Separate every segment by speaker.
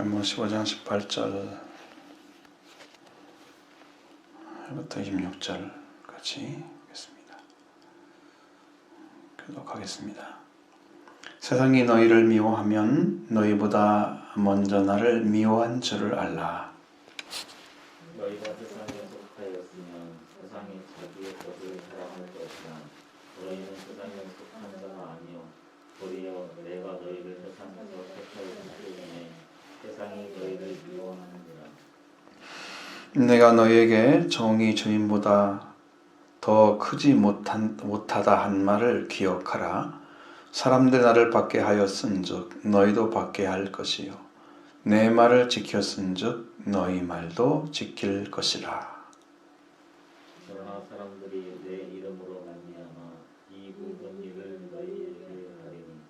Speaker 1: 잠언 15장 18절부터 26절까지 하겠습니다. 교독하겠습니다. 세상이 너희를 미워하면 너희보다 먼저 나를 미워한 줄을 알라.
Speaker 2: 너희가 세상에 속하였으면 세상이 자기의 것을 사랑할 것이나 너희는 세상에 속한 자가 아니요 도리어 내가 너희를 세상에서 택하였기 때문에 세상이 너희를 미워하느니라.
Speaker 1: 내가 너희에게 정의 주님보다 더 크지 못하다 한 말을 기억하라. 사람들 나를 받게 하였은즉 너희도 받게 할 것이요 내 말을 지켰은즉 너희 말도 지킬 것이라.
Speaker 2: 그러나 사람들이 내 이름으로 말미암아 이 모든 일을 너희에게 하리니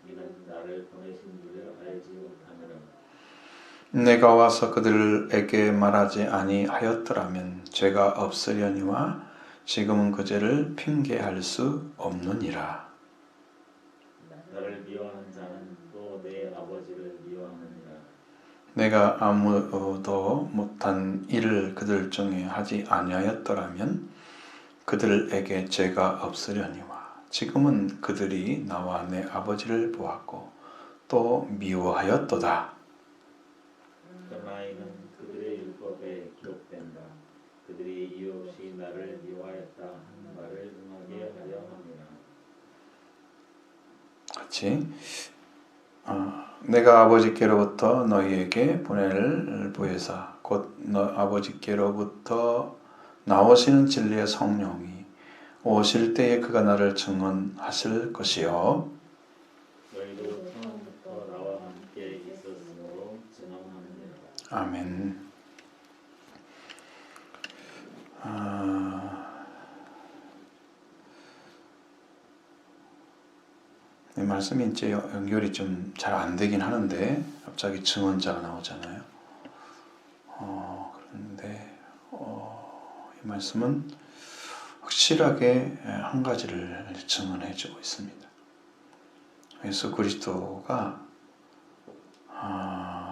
Speaker 2: 이는 나를 보내신 이를 알지 못하느라.
Speaker 1: 내가 와서 그들에게 말하지 아니하였더라면 죄가 없으려니와 지금은 그 죄를 핑계할 수 없느니라.
Speaker 2: 나를 미워하는 자는 또 내 아버지를 미워하느니라.
Speaker 1: 내가 아무도 못한 일을 그들 중에 하지 아니하였더라면 그들에게 죄가 없으려니와 지금은 그들이 나와 내 아버지를 보았고 또 미워하였도다.
Speaker 2: 그러나 이는 그들의 율법에 기록된다. 그들이 이유 없이 나를 미워하였다 하는 말을 응하게 하려 함이라.
Speaker 1: 같이 내가 아버지께로부터 너희에게 보내를 보혜사 곧 아버지께로부터 나오시는 진리의 성령이 오실 때에 그가 나를 증언하실 것이요
Speaker 2: 너희도 처음부터 나와 함께 있었으므로 증언하느니라.
Speaker 1: 아멘. 이 말씀이 이제 연결이 좀 잘 안 되긴 하는데 갑자기 증언자가 나오잖아요. 그런데 이 말씀은 확실하게 한 가지를 증언해주고 있습니다. 예수 그리스도가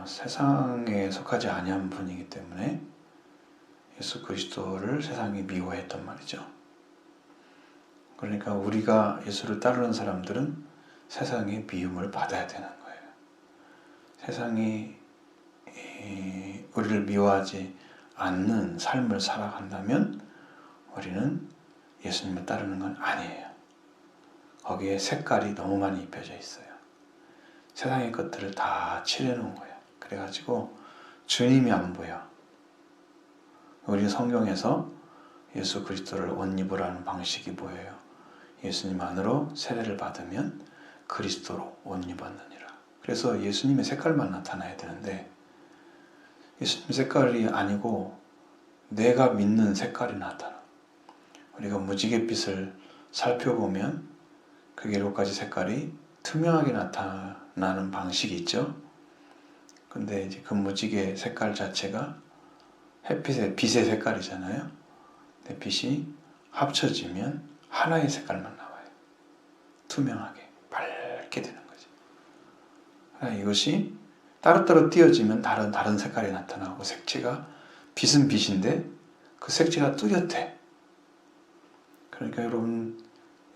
Speaker 1: 세상에 속하지 아니한 분이기 때문에 예수 그리스도를 세상이 미워했단 말이죠. 그러니까 우리가 예수를 따르는 사람들은 세상의 미움을 받아야 되는 거예요. 세상이 우리를 미워하지 않는 삶을 살아간다면 우리는 예수님을 따르는 건 아니에요. 거기에 색깔이 너무 많이 입혀져 있어요. 세상의 것들을 다 칠해놓은 거예요. 그래가지고 주님이 안 보여. 우리는 성경에서 예수 그리스도를 옷 입으라는 방식이 보여요. 예수님 안으로 세례를 받으면 그리스도로 옷 입었느니라. 그래서 예수님의 색깔만 나타나야 되는데 예수님 색깔이 아니고 내가 믿는 색깔이 나타나. 우리가 무지갯빛을 살펴보면 그 여러가지 색깔이 투명하게 나타나는 방식이 있죠. 근데 이제 그 무지개 색깔 자체가 햇빛의 빛의 색깔이잖아요. 근데 빛이 합쳐지면 하나의 색깔만 나와요. 투명하게 밝게 되는 거죠. 그러니까 이것이 따로따로 띄어지면 다른 색깔이 나타나고 색채가 빛은 빛인데 그 색채가 뚜렷해. 그러니까 여러분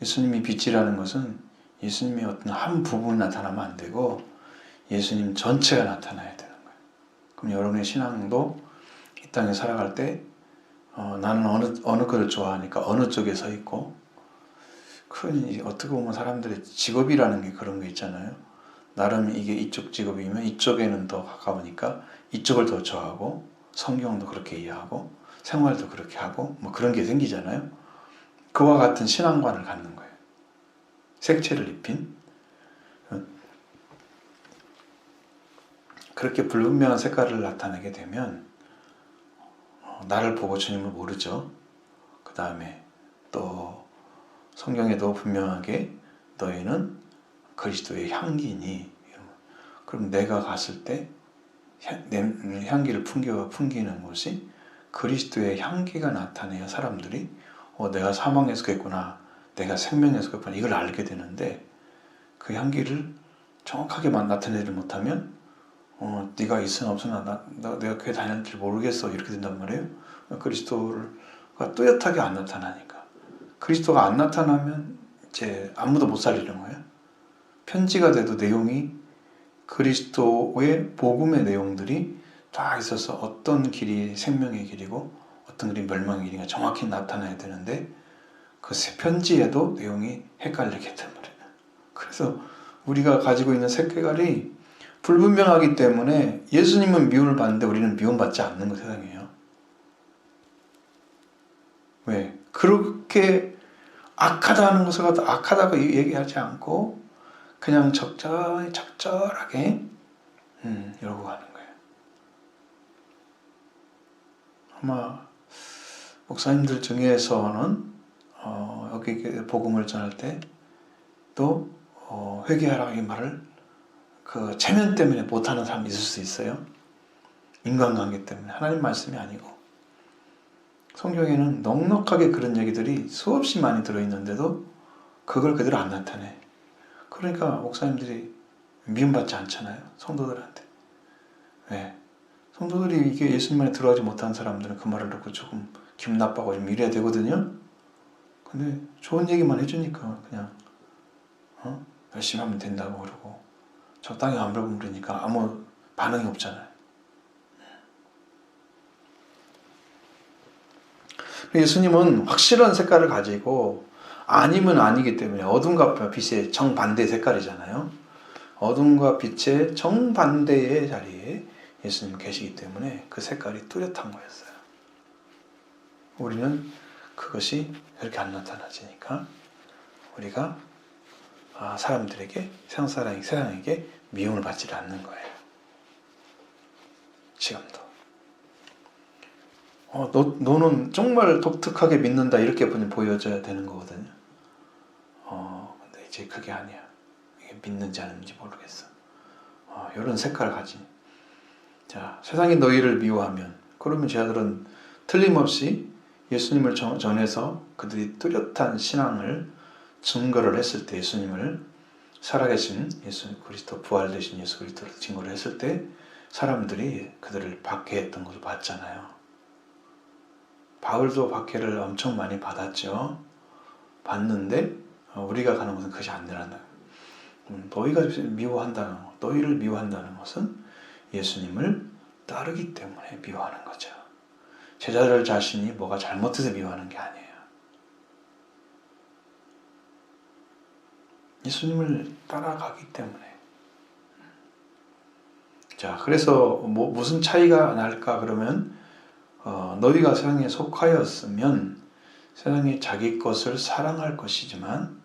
Speaker 1: 예수님이 빛이라는 것은 예수님의 어떤 한 부분이 나타나면 안 되고 예수님 전체가 나타나야 되는 거예요. 그럼 여러분의 신앙도 이 땅에 살아갈 때 나는 어느 것을 좋아하니까 어느 쪽에 서 있고 어떻게 보면 사람들의 직업이라는 게 그런 게 있잖아요. 나름 이게 이쪽 직업이면 이쪽에는 더 가까우니까 이쪽을 더 좋아하고 성경도 그렇게 이해하고 생활도 그렇게 하고 뭐 그런 게 생기잖아요. 그와 같은 신앙관을 갖는 거예요. 색채를 입힌 그렇게 불분명한 색깔을 나타내게 되면 나를 보고 주님을 모르죠. 그 다음에 또 성경에도 분명하게 너희는 그리스도의 향기니 그럼 내가 갔을 때 향기를 풍기는 것이 그리스도의 향기가 나타내야 사람들이 내가 사망에 속했구나 내가 생명에 속했구나 이걸 알게 되는데 그 향기를 정확하게 나타내지 못하면 네가 있으나 없으나 내가 교회 다녔는지 모르겠어 이렇게 된단 말이에요. 그리스도가 뚜렷하게 안 나타나니까. 그리스도가 안 나타나면 이제 아무도 못 살리는 거예요. 편지가 돼도 내용이 그리스도의 복음의 내용들이 다 있어서 어떤 길이 생명의 길이고 어떤 길이 멸망의 길인가 정확히 나타나야 되는데 그 편지에도 내용이 헷갈리게 된 말이에요. 그래서 우리가 가지고 있는 색깔이 불분명하기 때문에 예수님은 미움을 받는데 우리는 미움받지 않는 거 세상이에요. 왜? 그렇게 악하다는 것을 갖다 악하다고 얘기하지 않고 그냥 적절하게 이러고 가는 거예요. 아마 목사님들 중에서는 여기 복음을 전할 때 또 회개하라 이 말을 그 체면 때문에 못하는 사람이 있을 수 있어요. 인간관계 때문에. 하나님 말씀이 아니고. 성경에는 넉넉하게 그런 얘기들이 수없이 많이 들어있는데도 그걸 그대로 안 나타내. 그러니까 목사님들이 미움받지 않잖아요. 성도들한테. 왜? 성도들이 이게 예수님 안에 들어가지 못한 사람들은 그 말을 듣고 조금 기분 나빠하고 좀 이래야 되거든요. 근데 좋은 얘기만 해주니까 그냥 열심히 하면 된다고 그러고 적당히 안 물어보니까 아무 반응이 없잖아요. 예수님은 확실한 색깔을 가지고 아니면 아니기 때문에 어둠과 빛의 정반대 색깔이잖아요. 어둠과 빛의 정반대의 자리에 예수님 계시기 때문에 그 색깔이 뚜렷한 거였어요. 우리는 그것이 그렇게 안 나타나지니까 우리가 사람들에게 세상에게 미움을 받지 않는 거예요. 지금도. 너는 정말 독특하게 믿는다 이렇게 보여줘야 되는 거거든요. 근데 이제 그게 아니야. 이게 믿는지 안 믿는지 모르겠어. 이런 색깔을 가진. 자, 세상이 너희를 미워하면 그러면 제자들은 틀림없이 예수님을 전해서 그들이 뚜렷한 신앙을 증거를 했을 때 예수님을 살아계신 예수 그리스도 부활되신 예수 그리스도를 증거를 했을 때 사람들이 그들을 박해했던 것을 봤잖아요. 바울도 박해를 엄청 많이 받았죠. 받는데 우리가 가는 것은 그것이 안 되란다. 너희를 미워한다는 것은 예수님을 따르기 때문에 미워하는 거죠. 제자들 자신이 뭐가 잘못해서 미워하는 게 아니에요. 예수님을 따라가기 때문에. 자, 그래서 무슨 차이가 날까 그러면 너희가 세상에 속하였으면 세상이 자기 것을 사랑할 것이지만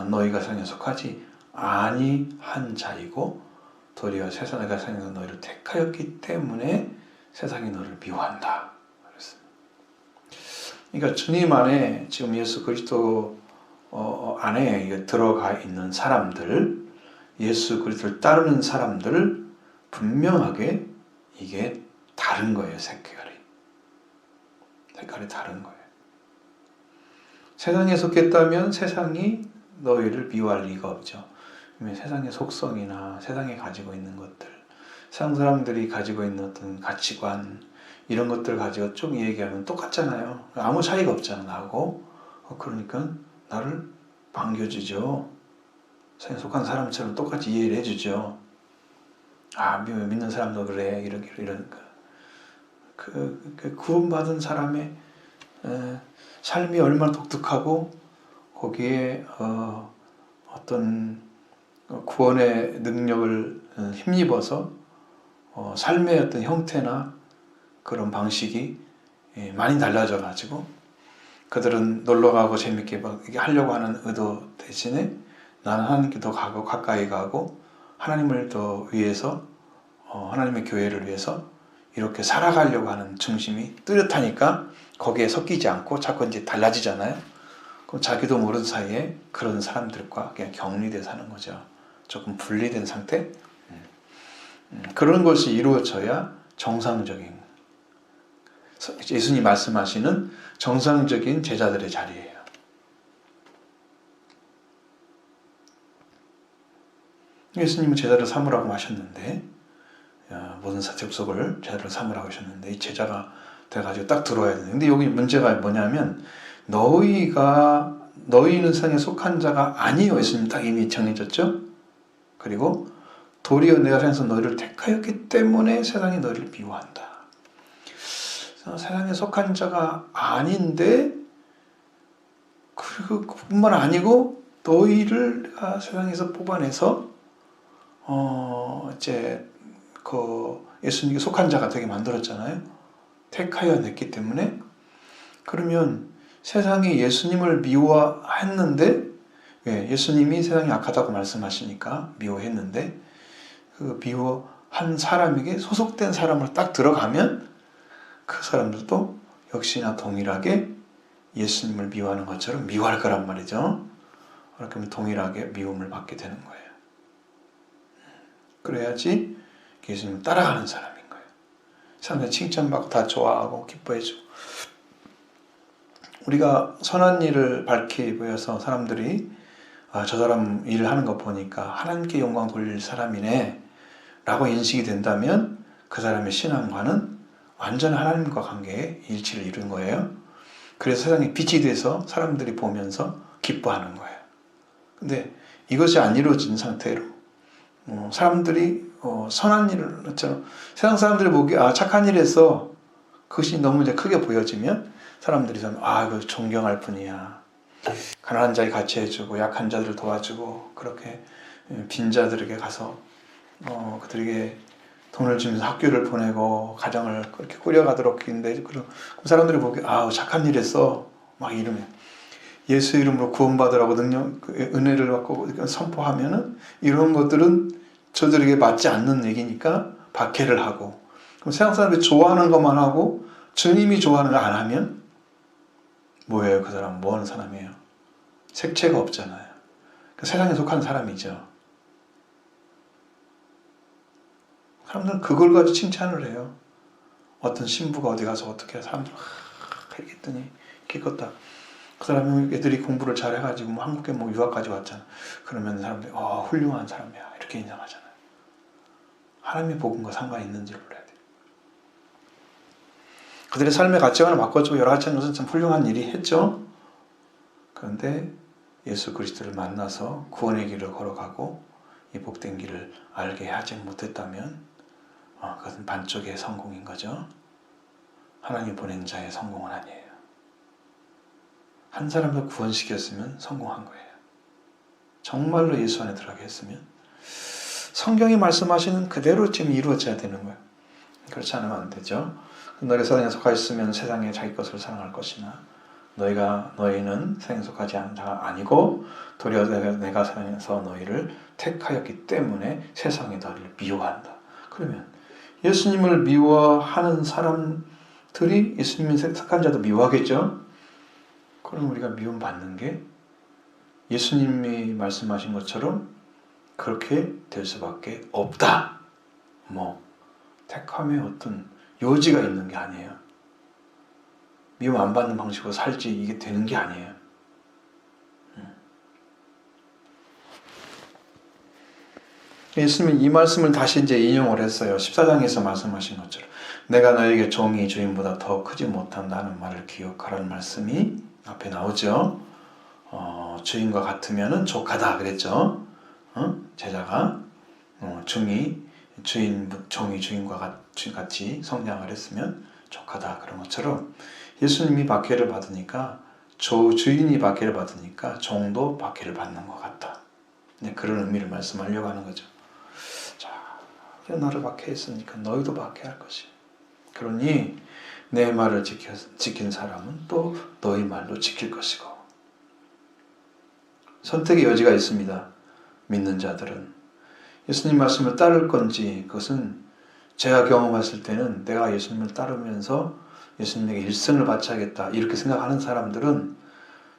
Speaker 1: 너희가 세상에 속하지 아니한 자이고 도리어 세상에서 너희를 택하였기 때문에 세상이 너를 미워한다. 그러니까 주님 안에 지금 예수 그리스도 안에 들어가 있는 사람들, 예수 그리스도를 따르는 사람들 분명하게 이게 다른 거예요. 색깔이 다른 거예요. 세상에 속했다면 세상이 너희를 미워할 리가 없죠. 세상의 속성이나 세상에 가지고 있는 것들, 세상 사람들이 가지고 있는 어떤 가치관 이런 것들 가지고 쭉 얘기하면 똑같잖아요. 아무 차이가 없잖아 나하고. 그러니까 나를 반겨주죠. 세상에 속한 사람처럼 똑같이 이해를 해주죠. 믿는 사람도 그래 이러니까 그 구원받은 사람의 삶이 얼마나 독특하고 거기에 어떤 구원의 능력을 힘입어서 삶의 어떤 형태나 그런 방식이 많이 달라져 가지고 그들은 놀러가고 재밌게 하려고 하는 의도 대신에 나는 하나님께 더 가까이 가고 하나님을 더 위해서 하나님의 교회를 위해서 이렇게 살아가려고 하는 중심이 뚜렷하니까 거기에 섞이지 않고 자꾸 이제 달라지잖아요. 그럼 자기도 모르는 사이에 그런 사람들과 그냥 격리돼 사는 거죠. 조금 분리된 상태. 그런 것이 이루어져야 정상적인 예수님 말씀하시는 정상적인 제자들의 자리예요. 예수님은 제자를 삼으라고 하셨는데 모든 족속을 제자로 삼으라고 하셨는데 이 제자가 돼가지고 딱 들어와야 되는데 근데 여기 문제가 뭐냐면 너희는 세상에 속한 자가 아니요 예수님 딱 이미 정해졌죠. 그리고 도리어 내가 세상에서 너희를 택하였기 때문에 세상이 너희를 미워한다. 세상에 속한 자가 아닌데 그리고 그뿐만 아니고 너희를 내가 세상에서 뽑아내서 이제 그 예수님께 속한 자가 되게 만들었잖아요. 택하여 냈기 때문에 그러면 세상이 예수님을 미워했는데 예수님이 세상이 악하다고 말씀하시니까 미워했는데 그 미워한 사람에게 소속된 사람을 딱 들어가면 그 사람들도 역시나 동일하게 예수님을 미워하는 것처럼 미워할 거란 말이죠. 그렇게 하면 동일하게 미움을 받게 되는 거예요. 그래야지 예수님을 따라가는 사람인 거예요. 사람들이 칭찬받고 다 좋아하고 기뻐해주고 우리가 선한 일을 밝히 보여서 사람들이 저 사람 일을 하는 거 보니까 하나님께 영광 돌릴 사람이네 라고 인식이 된다면 그 사람의 신앙과는 완전 하나님과 관계에 일치를 이룬 거예요. 그래서 세상에 빛이 돼서 사람들이 보면서 기뻐하는 거예요. 근데 이것이 안 이루어진 상태로 사람들이 선한 일을 했잖아. 세상 사람들이 보기에 착한 일 했어. 그것이 너무 이제 크게 보여지면 사람들이 이거 존경할 뿐이야. 가난한 자에 같이 해주고 약한 자들을 도와주고 그렇게 빈자들에게 가서 그들에게 돈을 주면서 학교를 보내고 가정을 그렇게 꾸려가도록 했는데 그 사람들이 보기에 착한 일 했어. 막 이러면 예수 이름으로 구원받으라고 은혜를 받고 선포하면은 이런 것들은 저들에게 맞지 않는 얘기니까 박해를 하고 그럼 세상 사람들이 좋아하는 것만 하고 주님이 좋아하는 거 안 하면 뭐예요? 그 사람 뭐 하는 사람이에요? 색채가 없잖아요. 세상에 속한 사람이죠. 사람들은 그걸 가지고 칭찬을 해요. 어떤 신부가 어디 가서 어떻게 사람들 이렇게 했더니 이렇게 컸다. 그 사람이 애들이 공부를 잘해가지고 한국에 유학까지 왔잖아. 그러면 사람들이 훌륭한 사람이야 이렇게 인정하잖아요. 하나님의 복음과 상관이 있는지 몰라야 돼요. 그들의 삶의 가치관을 바꿔주고 여러 가지 하는 것은 참 훌륭한 일이 했죠. 그런데 예수 그리스도를 만나서 구원의 길을 걸어가고 이 복된 길을 알게 하지 못했다면 그것은 반쪽의 성공인 거죠. 하나님 보낸 자의 성공은 아니에요. 한 사람을 구원시켰으면 성공한 거예요. 정말로 예수 안에 들어가게 했으면 성경이 말씀하시는 그대로 지금 이루어져야 되는 거예요. 그렇지 않으면 안 되죠. 너희가 세상에 속하 있으면 세상에 자기 것을 사랑할 것이나 너희는 세상에 속하지 않은 자가 아니고 도리어 내가 세상에서 너희를 택하였기 때문에 세상에 너희를 미워한다. 그러면 예수님을 미워하는 사람들이 예수님을 택한 자도 미워하겠죠. 그럼 우리가 미움 받는 게 예수님이 말씀하신 것처럼 그렇게 될 수밖에 없다. 택함의 어떤 요지가 있는 게 아니에요. 미움 안 받는 방식으로 살지 이게 되는 게 아니에요. 예수님이 이 말씀을 다시 이제 인용을 했어요. 14장에서 말씀하신 것처럼 내가 너에게 종이 주인보다 더 크지 못한다는 말을 기억하라는 말씀이 앞에 나오죠. 주인과 같으면은 족하다 그랬죠. 제자가 종이 주인과 같이 성장을 했으면 족하다 그런 것처럼 예수님이 박해를 받으니까 주인이 박해를 받으니까 종도 박해를 받는 것 같다. 그런 의미를 말씀하려고 하는 거죠. 자, 나를 박해했으니까 너희도 박해할 것이야. 그러니 내 말을 지킨 사람은 또 너희 말도 지킬 것이고 선택의 여지가 있습니다. 믿는 자들은 예수님 말씀을 따를 건지 그것은 제가 경험했을 때는 내가 예수님을 따르면서 예수님에게 일생을 바쳐야겠다 이렇게 생각하는 사람들은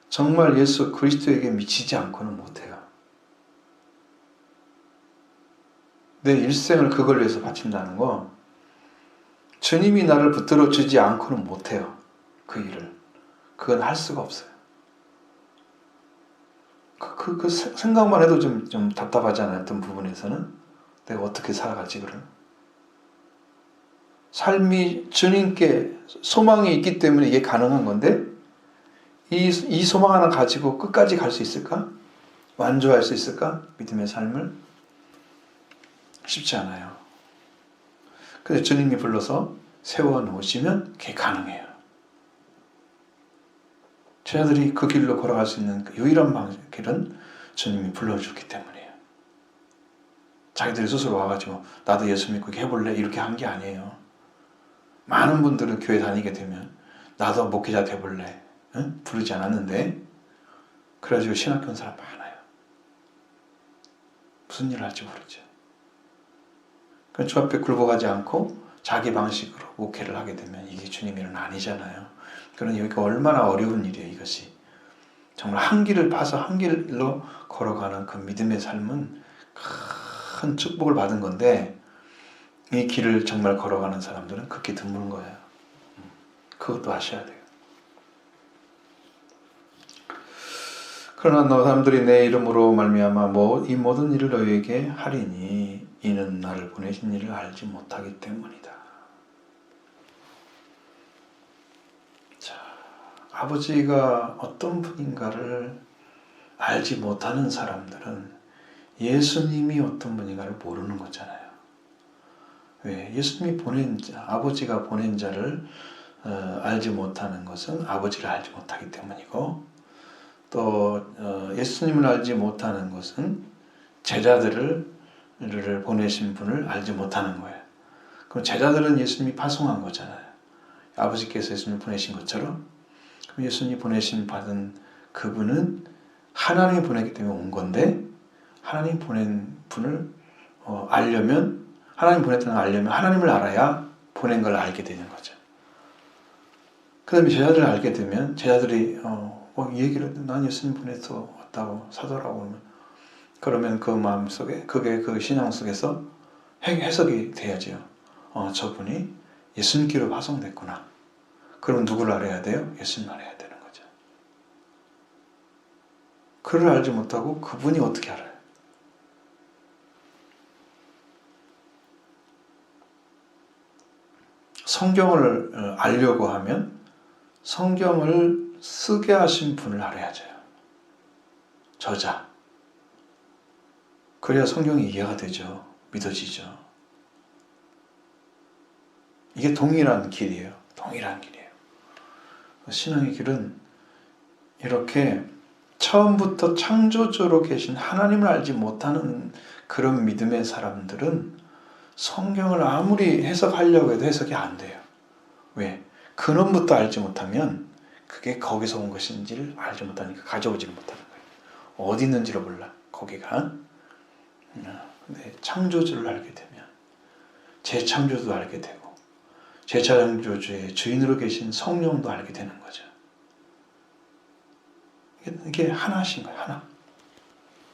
Speaker 1: 정말 예수 그리스도에게 미치지 않고는 못해요. 내 일생을 그걸 위해서 바친다는 거 주님이 나를 붙들어 주지 않고는 못해요. 그 일을. 그건 할 수가 없어요. 그 생각만 해도 좀 답답하잖아요. 어떤 부분에서는. 내가 어떻게 살아가지 그럼. 삶이 주님께 소망이 있기 때문에 이게 가능한 건데 이 소망 하나 가지고 끝까지 갈 수 있을까? 완주할 수 있을까? 믿음의 삶을? 쉽지 않아요. 근데 주님이 불러서 세워놓으시면 그게 가능해요. 제자들이 그 길로 걸어갈 수 있는 그 유일한 길은 주님이 불러주기 때문이에요. 자기들이 스스로 와가지고 나도 예수 믿고 해볼래? 이렇게 한 게 아니에요. 많은 분들은 교회 다니게 되면 나도 목회자 돼볼래? 응? 부르지 않았는데 그래가지고 신학교 온 사람 많아요. 무슨 일을 할지 모르죠. 주 앞에 굴복하지 않고 자기 방식으로 목회를 하게 되면 이게 주님의 일은 아니잖아요. 그러니 여기가 얼마나 어려운 일이에요. 이것이 정말 한 길을 파서 한 길로 걸어가는 그 믿음의 삶은 큰 축복을 받은 건데 이 길을 정말 걸어가는 사람들은 극히 드문 거예요. 그것도 아셔야 돼요. 그러나 너 사람들이 내 이름으로 말미암아 이 모든 일을 너희에게 하리니 이는 나를 보내신 이를 알지 못하기 때문이다. 자, 아버지가 어떤 분인가를 알지 못하는 사람들은 예수님이 어떤 분인가를 모르는 거잖아요. 왜? 예수님이 아버지가 보낸 자를 알지 못하는 것은 아버지를 알지 못하기 때문이고 또 예수님을 알지 못하는 것은 제자들을 보내신 분을 알지 못하는 거예요. 그럼 제자들은 예수님이 파송한 거잖아요. 아버지께서 예수님을 보내신 것처럼 그럼 예수님이 받은 그분은 하나님이 보냈기 때문에 온 건데 하나님 보낸 분을 알려면 하나님 보냈다는 걸 알려면 하나님을 알아야 보낸 걸 알게 되는 거죠. 그 다음에 제자들을 알게 되면 제자들이 이 얘기를 난 예수님 보내서 왔다고 사도라고 그러면 그 마음속에 그게 그 신앙 속에서 해석이 돼야죠. 저분이 예수님께로 파송됐구나. 그럼 누구를 알아야 돼요? 예수님 알아야 되는 거죠. 그를 알지 못하고 그분이 어떻게 알아요? 성경을 알려고 하면 성경을 쓰게 하신 분을 알아야죠. 저자. 그래야 성경이 이해가 되죠. 믿어지죠. 이게 동일한 길이에요. 동일한 길이에요. 신앙의 길은 이렇게 처음부터 창조주로 계신 하나님을 알지 못하는 그런 믿음의 사람들은 성경을 아무리 해석하려고 해도 해석이 안 돼요. 왜? 근원부터 알지 못하면 그게 거기서 온 것인지를 알지 못하니까 가져오지를 못하는 거예요. 어디 있는지를 몰라. 거기가. 근데 창조주를 알게 되면 재창조도 알게 되고 재창조주의 주인으로 계신 성령도 알게 되는 거죠. 이게 하나신 거예요. 하나.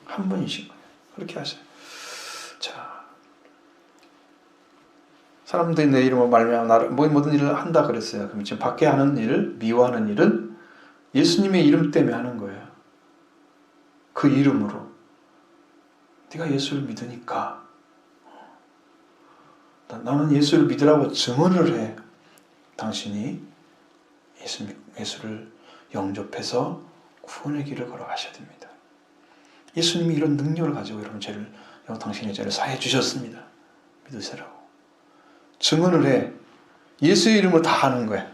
Speaker 1: 한 분이신 거예요. 그렇게 하세요. 자, 사람들이 내 이름으로 말미암아 나를 모든 일을 한다 그랬어요. 그럼 지금 밖에 하는 일, 미워하는 일은 예수님의 이름 때문에 하는 거예요. 그 이름으로. 네가 예수를 믿으니까 나는 예수를 믿으라고 증언을 해. 당신이 예수를 영접해서 구원의 길을 걸어가셔야 됩니다. 예수님이 이런 능력을 가지고 여러분 당신의 죄를 사해 주셨습니다. 믿으시라고. 증언을 해. 예수의 이름으로 다 하는 거야.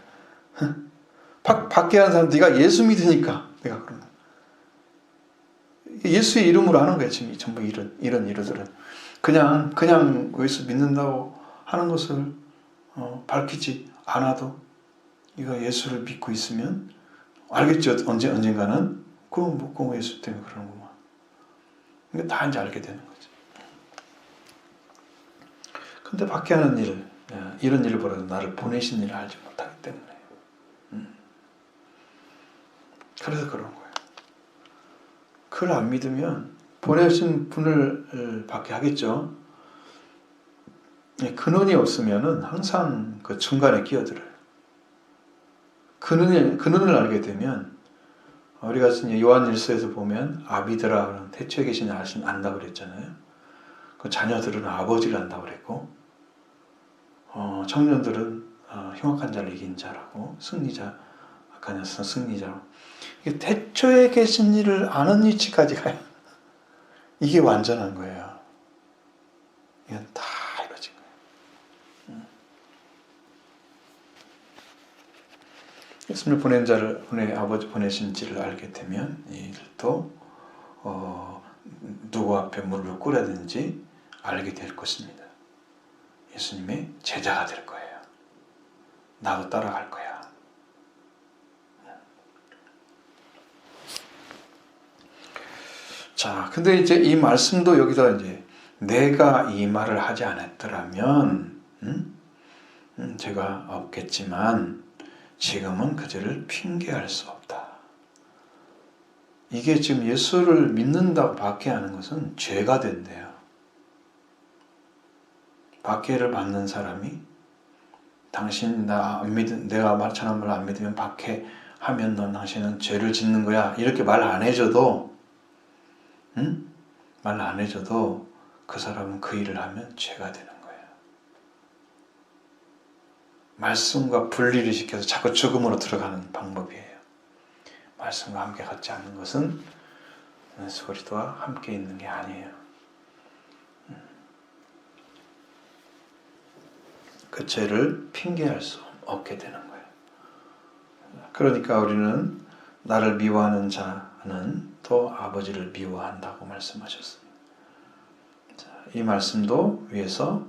Speaker 1: 밖에 하는 사람 네가 예수 믿으니까 내가 그런 거야. 예수의 이름으로 하는 거야. 지금 전부 이런 일들은 그냥 예수 믿는다고 하는 것을 밝히지 않아도 네가 예수를 믿고 있으면 알겠죠. 언젠가는 그건 예수 때문에 그러는구만. 그러니까 다 이제 알게 되는 거죠. 근데 밖에 하는 일, 이런 일을 벌여도 나를 보내신 일을 알지 못하기 때문에. 그래서 그런 거예요. 그걸 안 믿으면 보내신 분을 받게 하겠죠. 근원이 없으면은 항상 그 중간에 끼어들어요. 근원을 알게 되면 우리가 요한일서에서 보면 아비드라는 태초에 계신 안다고 그랬잖아요. 그 자녀들은 아버지를 안다고 그랬고 청년들은 흉악한 자를 이긴 자라고 승리자, 아까 녀석은 승리자라고. 이게 태초에 계신 이를 아는 위치까지 가요. 이게 완전한 거예요. 이건 다 이루어진 거예요. 예수님을 보낸 자를 아버지 보내신지를 알게 되면 이 일도 누구 앞에 무릎을 꿇어야되는지 알게 될 것입니다. 예수님의 제자가 될 거예요. 나도 따라갈 거야. 자, 근데 이제 이 말씀도 여기다 이제 내가 이 말을 하지 않았더라면 제가 없겠지만 지금은 그들을 핑계할 수 없다. 이게 지금 예수를 믿는다고 박해하는 것은 죄가 된대요. 박해를 받는 사람이 당신 내가 말처럼 말 안 믿으면 박해하면 넌 당신은 죄를 짓는 거야. 이렇게 말 안 해줘도 말 안 해줘도 그 사람은 그 일을 하면 죄가 되는 거예요. 말씀과 분리를 시켜서 자꾸 죽음으로 들어가는 방법이에요. 말씀과 함께 걷지 않는 것은 예수 그리스도와 함께 있는 게 아니에요. 그 죄를 핑계할 수 없게 되는 거예요. 그러니까 우리는 나를 미워하는 자는 또 아버지를 미워한다고 말씀하셨습니다. 자, 이 말씀도 위에서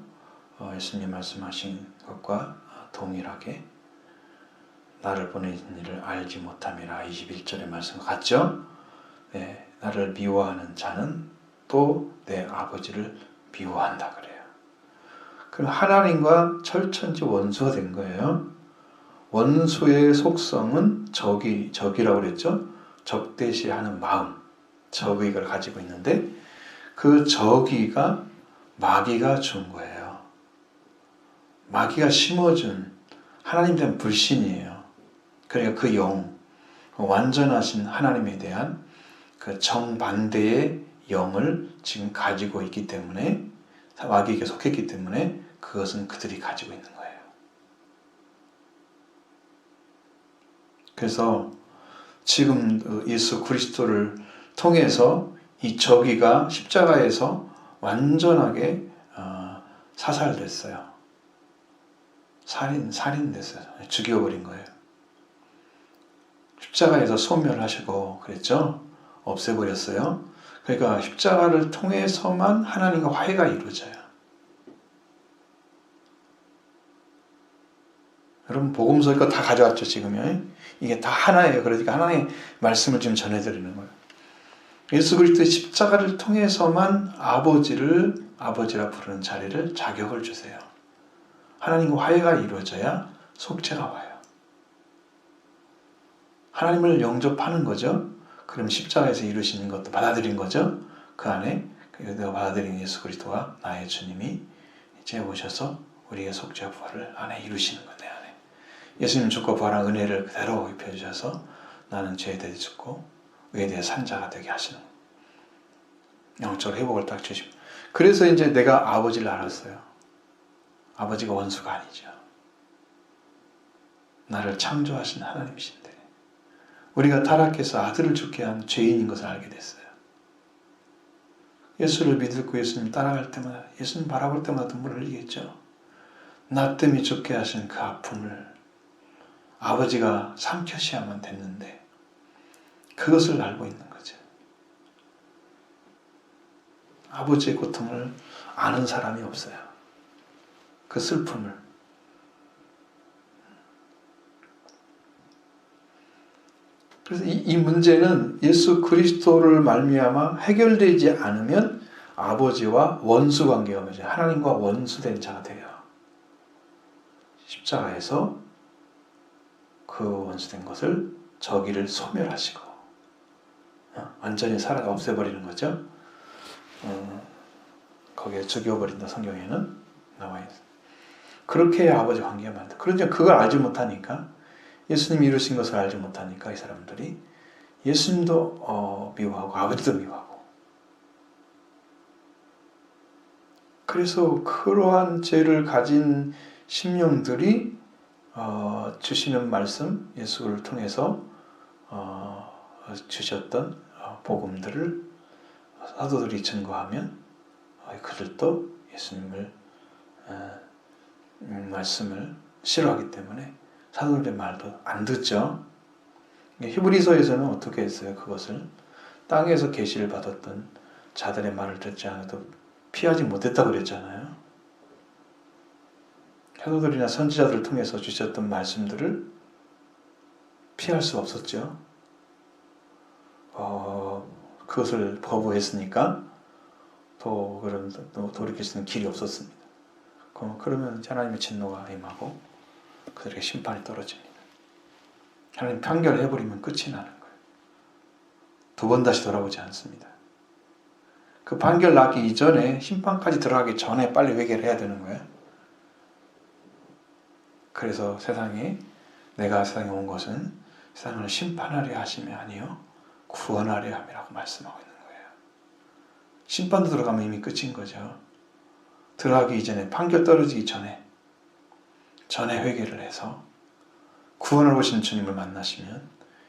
Speaker 1: 예수님이 말씀하신 것과 동일하게 나를 보내신 이를 알지 못함이라 21절의 말씀과 같죠? 네, 나를 미워하는 자는 또 내 아버지를 미워한다 그래요. 그럼 하나님과 철천지 원수가 된 거예요. 원수의 속성은 적이라고 그랬죠? 적대시하는 마음, 적의를 가지고 있는데 그 적의가 마귀가 준 거예요. 마귀가 심어준 하나님에 대한 불신이에요. 그러니까 그 영, 완전하신 하나님에 대한 그 정반대의 영을 지금 가지고 있기 때문에 마귀에게 속했기 때문에 그것은 그들이 가지고 있는 거예요. 그래서 지금 예수 그리스도를 통해서 이 저기가 십자가에서 완전하게 사살됐어요. 살인됐어요. 죽여버린 거예요. 십자가에서 소멸하시고 그랬죠? 없애버렸어요. 그러니까 십자가를 통해서만 하나님과 화해가 이루어져요. 여러분 복음서니까 다 가져왔죠 지금요. 이게 다 하나예요. 그러니까 하나의 말씀을 지금 전해드리는 거예요. 예수 그리스도의 십자가를 통해서만 아버지라 부르는 자리를 자격을 주세요. 하나님과 화해가 이루어져야 속죄가 와요. 하나님을 영접하는 거죠. 그럼 십자가에서 이루시는 것도 받아들인 거죠. 그 안에 내가 받아들인 예수 그리스도가 나의 주님이 이제 오셔서 우리의 속죄와 부활을 안에 이루시는 거예요. 내 안에. 예수님 죽고 부활한 은혜를 그대로 입혀주셔서 나는 죄에 대해 죽고 의에 대해 산 자가 되게 하시는 거예요. 영적으로 회복을 딱 주십니다. 그래서 이제 내가 아버지를 알았어요. 아버지가 원수가 아니죠. 나를 창조하신 하나님이신데 우리가 타락해서 아들을 죽게 한 죄인인 것을 알게 됐어요. 예수를 믿고 예수님 따라갈 때마다 예수님 바라볼 때마다 눈물을 흘리겠죠. 나 때문에 죽게 하신 그 아픔을 아버지가 삼켜셔야만 됐는데 그것을 알고 있는 거죠. 아버지의 고통을 아는 사람이 없어요. 그 슬픔을. 그래서 이 문제는 예수 그리스도를 말미암아 해결되지 않으면 아버지와 원수 관계가 맺어요. 하나님과 원수된 자가 돼요. 십자가에서 그 원수된 것을 저기를 소멸하시고 완전히 없애버리는 거죠. 거기에 죽여버린다 성경에는 나와 있어요. 그렇게 해야 아버지 관계가 만다. 그런데 그걸 알지 못하니까 예수님이 이루신 것을 알지 못하니까 이 사람들이 예수님도 미워하고 아버지도 미워하고 그래서 그러한 죄를 가진 심령들이 주시는 말씀, 예수를 통해서 주셨던 복음들을 사도들이 증거하면 그들도 예수님을 말씀을 싫어하기 때문에 사도들의 말도 안 듣죠. 히브리서에서는 어떻게 했어요? 그것을 땅에서 계시를 받았던 자들의 말을 듣지 않아도 피하지 못했다고 그랬잖아요. 사도들이나 선지자들을 통해서 주셨던 말씀들을 피할 수 없었죠. 그것을 거부했으니까 또 돌이킬 수 있는 길이 없었습니다. 그러면 하나님의 진노가 임하고 그들에게 심판이 떨어집니다. 하나님 판결해버리면 끝이 나는 거예요. 두 번 다시 돌아오지 않습니다. 그 판결 나기 이전에 심판까지 들어가기 전에 빨리 회개를 해야 되는 거예요. 그래서 내가 세상에 온 것은 세상을 심판하려 하심이 아니요 구원하려 함이라고 말씀하고 있는 거예요. 심판도 들어가면 이미 끝인 거죠. 들어가기 이전에 판결 떨어지기 전에 회개를 해서 구원을 오신 주님을 만나시면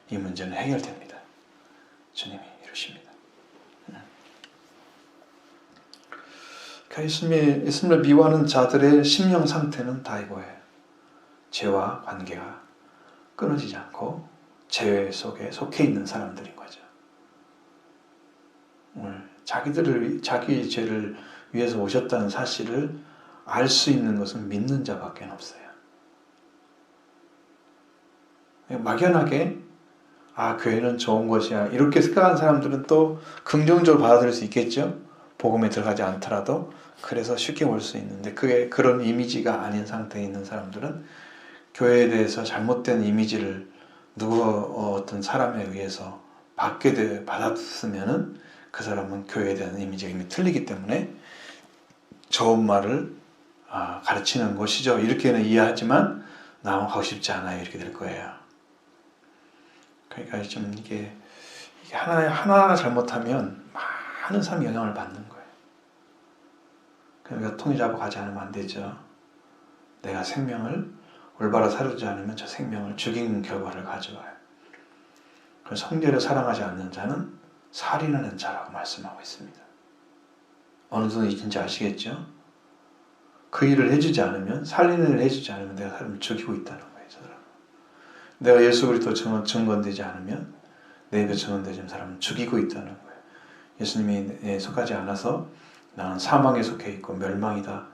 Speaker 1: 이 문제는 해결됩니다. 주님이 이루십니다. 예수님을 미워하는 자들의 심령 상태는 다 이거예요. 죄와 관계가 끊어지지 않고 죄 속에 속해 있는 사람들인 거죠. 오늘 자기 죄를 위해서 오셨다는 사실을 알 수 있는 것은 믿는 자밖에 없어요. 막연하게 교회는 좋은 것이야 이렇게 생각하는 사람들은 또 긍정적으로 받아들일 수 있겠죠. 복음에 들어가지 않더라도 그래서 쉽게 올 수 있는데 그게 그런 이미지가 아닌 상태에 있는 사람들은 교회에 대해서 잘못된 이미지를 어떤 사람에 의해서 받았으면은 그 사람은 교회에 대한 이미지가 이미 틀리기 때문에 좋은 말을 가르치는 것이죠. 이렇게는 이해하지만 나만 가고 싶지 않아요. 이렇게 될 거예요. 그러니까 좀 이게 하나 잘못하면 많은 사람이 영향을 받는 거예요. 그러니까 통일 잡고 가지 않으면 안 되죠. 내가 생명을 올바로 사르지 않으면 저 생명을 죽이는 결과를 가져와요. 그래서 형제를 사랑하지 않는 자는 살인하는 자라고 말씀하고 있습니다. 어느 정도 이긴지 아시겠죠? 그 일을 해주지 않으면, 살리는 일을 해주지 않으면 내가 사람을 죽이고 있다는 거예요. 저 사람은. 내가 예수 그리스도 증거되지 않으면, 내 입에 증언되지 않는 사람은 죽이고 있다는 거예요. 예수님이 속하지 않아서 나는 사망에 속해 있고 멸망이다.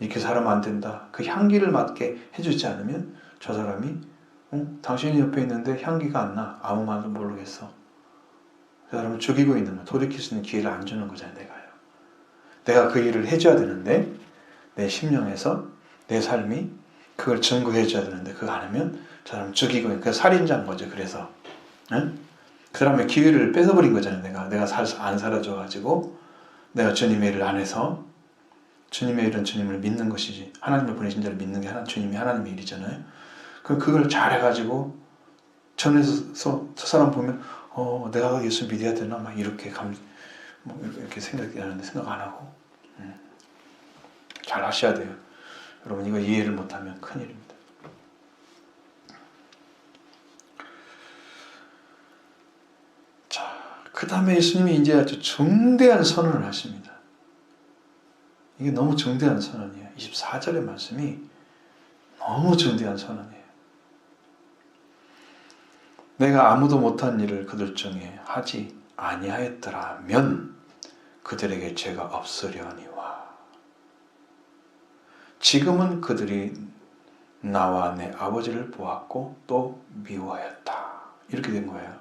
Speaker 1: 이렇게 살아면 안 된다. 그 향기를 맡게 해주지 않으면 저 사람이 당신이 옆에 있는데 향기가 안 나. 아무 말도 모르겠어. 그 사람을 죽이고 있는 거야. 돌이킬 수 있는 기회를 안 주는 거잖아요. 내가 그 일을 해줘야 되는데 내 심령에서 내 삶이 그걸 증거해줘야 되는데 그거 안 하면 저 사람 죽이고 있는 그 살인자인 거죠. 그래서 그 사람의 기회를 뺏어버린 거잖아요. 내가 안 살아줘가지고 내가 주님의 일을 안 해서 주님의 일은 주님을 믿는 것이지 하나님을 보내신 자를 믿는 게 주님이 하나님의 일이잖아요. 그걸 잘해가지고 전에서 저 사람 보면 내가 예수 믿어야 되나 막 이렇게 이렇게 생각이 나는데 생각 안 하고 잘 하셔야 돼요. 여러분 이거 이해를 못하면 큰일입니다. 자, 그 다음에 예수님이 이제 아주 중대한 선언을 하십니다. 이게 너무 중대한 선언이에요. 24절의 말씀이 너무 중대한 선언이에요. 내가 아무도 못한 일을 그들 중에 하지 아니하였더라면 그들에게 죄가 없으려니와 지금은 그들이 나와 내 아버지를 보았고 또 미워하였다. 이렇게 된 거예요.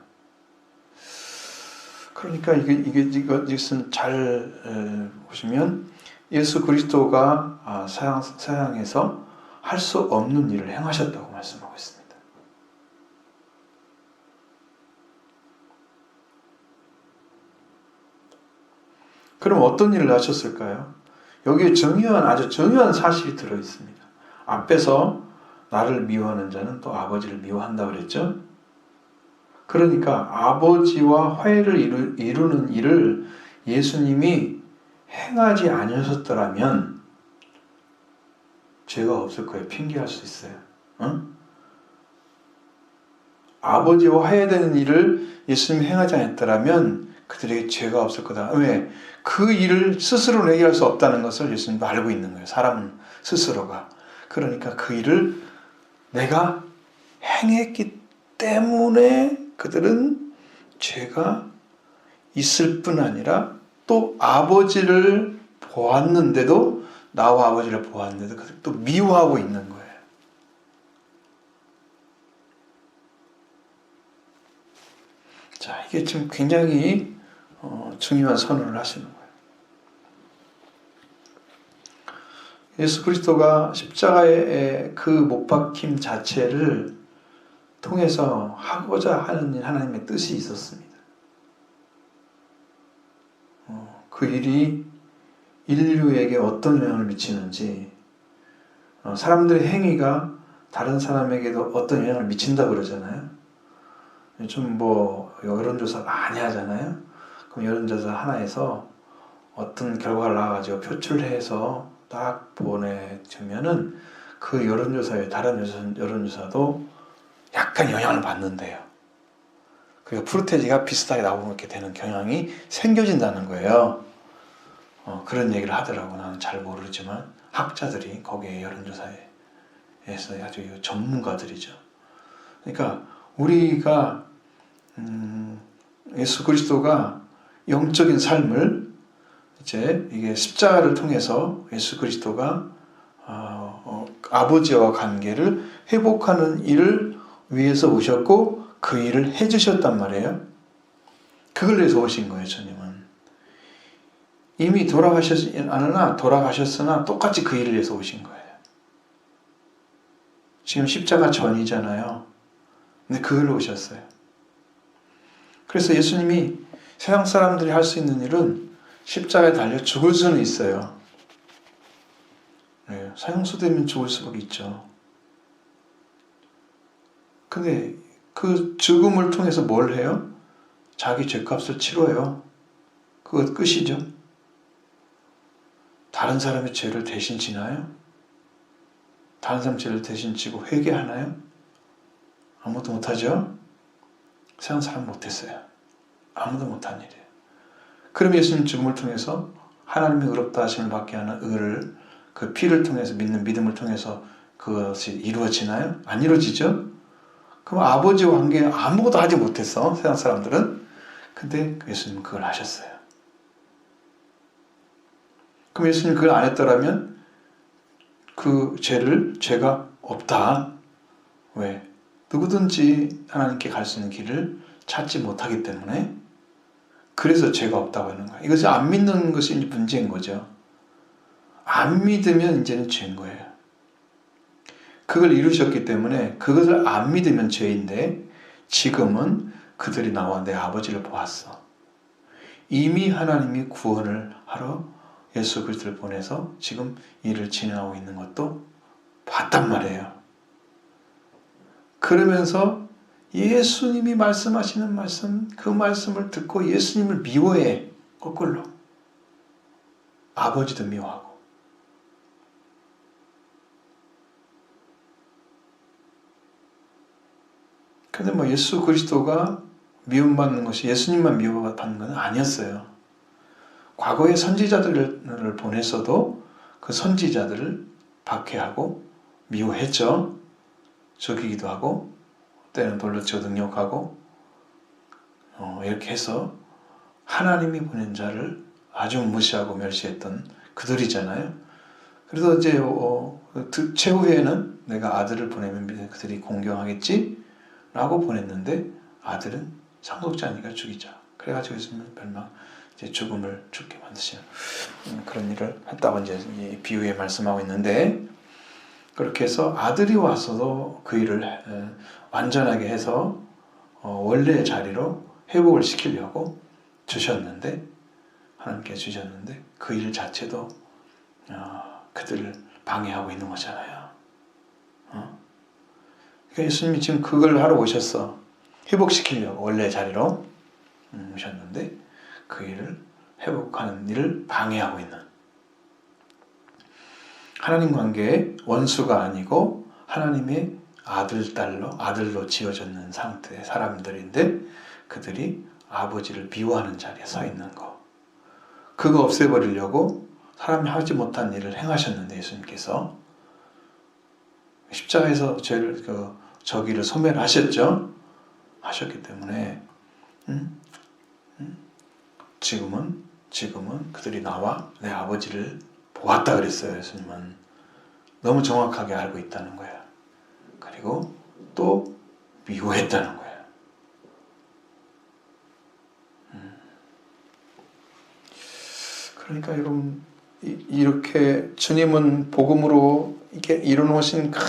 Speaker 1: 그러니까 이것은 잘 보시면 예수 그리스도가 세상에서 할 수 없는 일을 행하셨다고 말씀하고 있습니다. 그럼 어떤 일을 하셨을까요? 여기에 아주 중요한 사실이 들어있습니다. 앞에서 나를 미워하는 자는 또 아버지를 미워한다고 그랬죠? 그러니까 아버지와 화해를 이루는 일을 예수님이 행하지 않으셨더라면 죄가 없을 거예요. 핑계할 수 있어요. 응? 아버지와 해야 되는 일을 예수님이 행하지 않았더라면 그들에게 죄가 없을 거다. 왜? 그 일을 스스로 해결할 수 없다는 것을 예수님도 알고 있는 거예요. 사람은 스스로가. 그러니까 그 일을 내가 행했기 때문에 그들은 죄가 있을 뿐 아니라 또 아버지를 보았는데도, 나와 아버지를 보았는데도 그들 또 미워하고 있는 거예요. 자, 이게 지금 굉장히 중요한 선언을 하시는 거예요. 예수 그리스도가 십자가의 그 못 박힘 자체를 통해서 하고자 하는 하나님의 뜻이 있었습니다. 그 일이 인류에게 어떤 영향을 미치는지, 사람들의 행위가 다른 사람에게도 어떤 영향을 미친다 그러잖아요. 요즘 여론조사 많이 하잖아요. 그럼 여론조사 하나에서 어떤 결과가 나와가지고 표출해서 딱 보내주면은 그 여론조사에 다른 여론조사도 약간 영향을 받는데요. 그러니까 프로테지가 비슷하게 나오게 되는 경향이 생겨진다는 거예요. 그런 얘기를 하더라고. 나는 잘 모르지만 학자들이 거기에 여론조사에서 아주 전문가들이죠. 그러니까 우리가 예수 그리스도가 영적인 삶을 이제 이게 십자가를 통해서 예수 그리스도가 아버지와 관계를 회복하는 일을 위해서 오셨고 그 일을 해주셨단 말이에요. 그걸 위해서 오신 거예요, 주님은. 이미 돌아가셨으나 똑같이 그 일을 위해서 오신 거예요. 지금 십자가 전이잖아요. 근데 그걸로 오셨어요. 그래서 예수님이 세상 사람들이 할 수 있는 일은 십자가에 달려 죽을 수는 있어요. 네, 사형수되면 죽을 수밖에 있죠. 근데 그 죽음을 통해서 뭘 해요? 자기 죄값을 치러요. 그것 끝이죠. 다른 사람의 죄를 대신 지나요? 다른 사람 죄를 대신 지고 회개하나요? 아무도 못하죠? 세상 사람 못했어요. 아무도 못한 일이에요. 그럼 예수님 죽음을 통해서 하나님의 의롭다 하심을 받게 하는 의를 그 피를 통해서 믿는 믿음을 통해서 그것이 이루어지나요? 안 이루어지죠? 그럼 아버지와 관계 아무것도 하지 못했어. 세상 사람들은. 근데 예수님은 그걸 하셨어요. 그럼 예수님 그걸 안 했더라면 그 죄가 없다. 왜? 누구든지 하나님께 갈 수 있는 길을 찾지 못하기 때문에 그래서 죄가 없다고 하는 거예요. 이것을 안 믿는 것이 이제 문제인 거죠. 안 믿으면 이제는 죄인 거예요. 그걸 이루셨기 때문에 그것을 안 믿으면 죄인데 지금은 그들이 나와 내 아버지를 보았어. 이미 하나님이 구원을 하러 예수 그리스도를 보내서 지금 일을 진행하고 있는 것도 봤단 말이에요. 그러면서 예수님이 말씀하시는 말씀, 그 말씀을 듣고 예수님을 미워해. 거꾸로. 아버지도 미워하고. 근데 예수 그리스도가 미움받는 것이 예수님만 미움받는 건 아니었어요. 과거에 선지자들을 보냈어도 그 선지자들을 박해하고 미워했죠. 죽이기도 하고 때는 돌로 쳐 능욕하고 이렇게 해서 하나님이 보낸 자를 아주 무시하고 멸시했던 그들이잖아요. 그래서 이제 최후에는 내가 아들을 보내면 그들이 공경하겠지 라고 보냈는데 아들은 상속자니까 죽이자. 그래가지고 예수님은 이제 죽음을 죽게 만드시는 그런 일을 했다고 이제 비유에 말씀하고 있는데, 그렇게 해서 아들이 와서도 그 일을 완전하게 해서 원래의 자리로 회복을 시키려고 하나님께 주셨는데 그 일 자체도 그들을 방해하고 있는 거잖아요. 그러니까 예수님이 지금 그걸 하러 오셨어. 회복시키려고 원래의 자리로 오셨는데 그 일을 회복하는 일을 방해하고 있는. 하나님 관계의 원수가 아니고 하나님의 아들로 지어졌는 상태의 사람들인데 그들이 아버지를 미워하는 자리에 서 있는 거. 그거 없애버리려고 사람이 하지 못한 일을 행하셨는데 예수님께서 십자가에서 저기를 소멸하셨죠. 하셨기 때문에 지금은 그들이 나와 내 아버지를 보았다 그랬어요. 예수님은 너무 정확하게 알고 있다는 거예요. 그리고 또 미워했다는 거예요. 그러니까 여러분 이렇게 주님은 복음으로 이렇게 이뤄놓으신 큰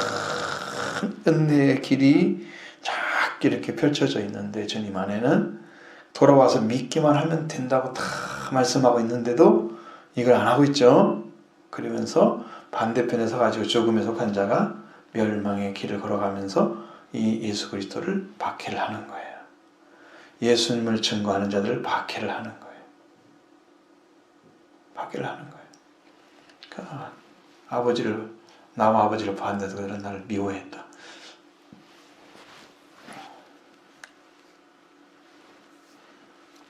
Speaker 1: 은혜의 길이 작게 이렇게 펼쳐져 있는데 주님 안에는 돌아와서 믿기만 하면 된다고 다 말씀하고 있는데도 이걸 안 하고 있죠. 그러면서 반대편에 서가지고 죽음에 속한 자가 멸망의 길을 걸어가면서 이 예수 그리스도를 박해를 하는 거예요. 예수님을 증거하는 자들을 박해를 하는 거예요. 박해를 하는 거예요. 그러니까 나와 아버지를 봤는데도 그런 나를 미워했다.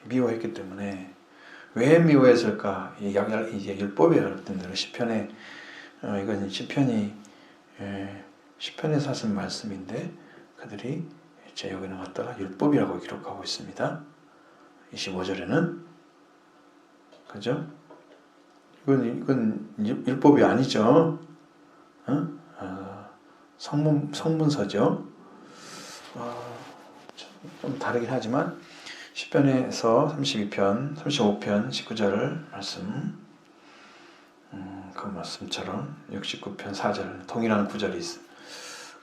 Speaker 1: 미워했기 때문에 왜 미워했을까? 이제 율법에 어렵던 시편에 이건 시편에서 하신 말씀인데 그들이 이제 여기는 갖다가 율법이라고 기록하고 있습니다. 25절에는 그죠? 이건 율법이 아니죠. 성문서죠. 좀 다르긴 하지만 시편에서 32편, 35편, 19절 말씀 그 말씀처럼 69편 4절 동일한 구절이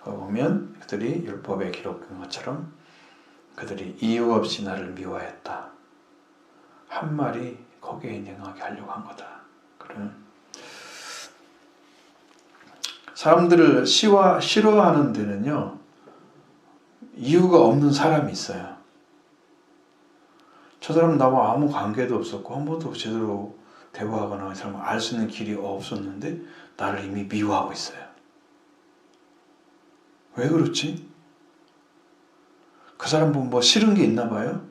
Speaker 1: 보면 그들이 율법에 기록한 것처럼 그들이 이유 없이 나를 미워했다. 한 말이 거기에 인정하게 하려고 한 거다. 그러면 사람들을 싫어하는 데는요 이유가 없는 사람이 있어요. 저 사람은 나와 아무 관계도 없었고 한 번도 제대로 대화하거나 이 사람을 알 수 있는 길이 없었는데 나를 이미 미워하고 있어요. 왜 그렇지? 그 사람 보면 뭐 싫은 게 있나 봐요?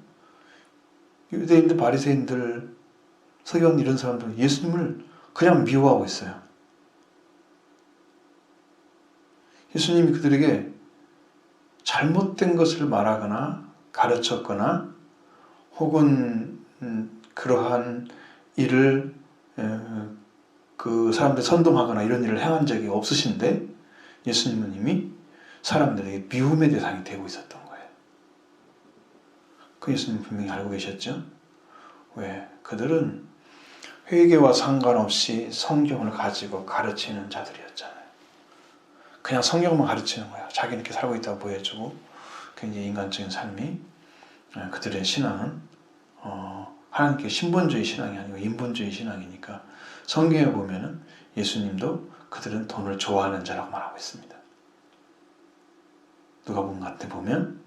Speaker 1: 유대인들, 바리새인들, 서기관 이런 사람들은 예수님을 그냥 미워하고 있어요. 예수님이 그들에게 잘못된 것을 말하거나 가르쳤거나 혹은 그러한 일을 그 사람들 선동하거나 이런 일을 행한 적이 없으신데 예수님은 이미 사람들에게 미움의 대상이 되고 있었던 거예요. 그 예수님 분명히 알고 계셨죠? 왜? 그들은 회개와 상관없이 성경을 가지고 가르치는 자들이었잖아요. 그냥 성경만 가르치는 거야. 자기는 이렇게 살고 있다고 보여주고 굉장히 인간적인 삶이 그들의 신앙은 하나님께 신본주의 신앙이 아니고 인본주의 신앙이니까 성경에 보면은 예수님도 그들은 돈을 좋아하는 자라고 말하고 있습니다. 누가복음 같은 데 보면